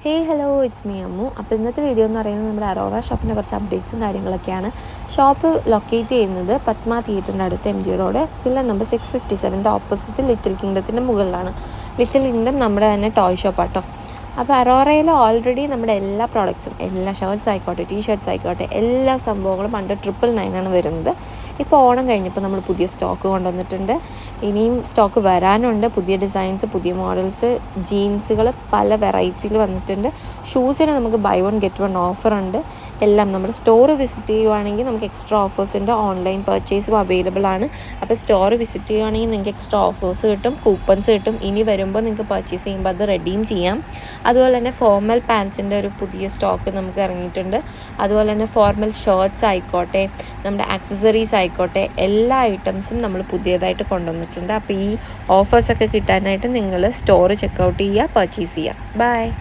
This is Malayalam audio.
Hello it's me Ammu. അപ്പോൾ ഇന്നത്തെ വീഡിയോ എന്ന് പറയുന്നത് നമ്മുടെ അറോറ ഷോപ്പിൻ്റെ കുറച്ച് അപ്ഡേറ്റ്സും കാര്യങ്ങളൊക്കെയാണ്. ഷോപ്പ് ലൊക്കേറ്റ് ചെയ്യുന്നത് പത്മ തിയേറ്ററിൻ്റെ അടുത്ത് MG road pillar number 657 opposite little കിങ്ഡത്തിൻ്റെ മുകളിലാണ്. ലിറ്റിൽ കിങ്ഡം നമ്മുടെ തന്നെ ടോയ് ഷോപ്പാട്ടോ. അപ്പോൾ അറോറയിൽ ഓൾറെഡി നമ്മുടെ എല്ലാ പ്രോഡക്ട്സും, എല്ലാ ഷർട്ട്സ് ആയിക്കോട്ടെ, ടീഷർട്ട്സ് ആയിക്കോട്ടെ, എല്ലാ സംഭവങ്ങളും അണ്ടർ 999 വരുന്നത്. ഇപ്പോൾ ഓണം കഴിഞ്ഞപ്പോൾ നമ്മൾ പുതിയ സ്റ്റോക്ക് കൊണ്ടുവന്നിട്ടുണ്ട്. ഇനിയും സ്റ്റോക്ക് വരാനുണ്ട്. പുതിയ ഡിസൈൻസ്, പുതിയ മോഡൽസ്, ജീൻസുകൾ പല വെറൈറ്റിയിൽ വന്നിട്ടുണ്ട്. ഷൂസിന് നമുക്ക് buy one get one offer ഉണ്ട്. എല്ലാം നമ്മുടെ സ്റ്റോർ വിസിറ്റ് ചെയ്യുവാണെങ്കിൽ നമുക്ക് എക്സ്ട്രാ ഓഫേഴ്സ് ഉണ്ട്. ഓൺലൈൻ പർച്ചേസും അവൈലബിൾ ആണ്. അപ്പോൾ സ്റ്റോർ വിസിറ്റ് ചെയ്യുവാണെങ്കിൽ നിങ്ങൾക്ക് എക്സ്ട്രാ ഓഫേഴ്സ് കിട്ടും, കൂപ്പൺസ് കിട്ടും. ഇനി വരുമ്പോൾ നിങ്ങൾക്ക് പർച്ചേസ് ചെയ്യുമ്പോൾ അത് റെഡീം ചെയ്യാം. അതുപോലെ തന്നെ ഫോർമൽ പാൻസിൻ്റെ ഒരു പുതിയ സ്റ്റോക്ക് നമുക്ക് ഇറങ്ങിയിട്ടുണ്ട്. അതുപോലെ തന്നെ ഫോർമൽ ഷർട്ട്സ് ആയിക്കോട്ടെ, നമ്മുടെ ആക്സസറീസ് ആയിക്കോട്ടെ, എല്ലാ ഐറ്റംസും നമ്മൾ പുതിയതായിട്ട് കൊണ്ടുവന്നിട്ടുണ്ട്. അപ്പോൾ ഈ ഓഫേഴ്സൊക്കെ കിട്ടാനായിട്ട് നിങ്ങൾ സ്റ്റോർ ചെക്കൗട്ട് ചെയ്യുക, പർച്ചേസ് ചെയ്യുക. ബൈ.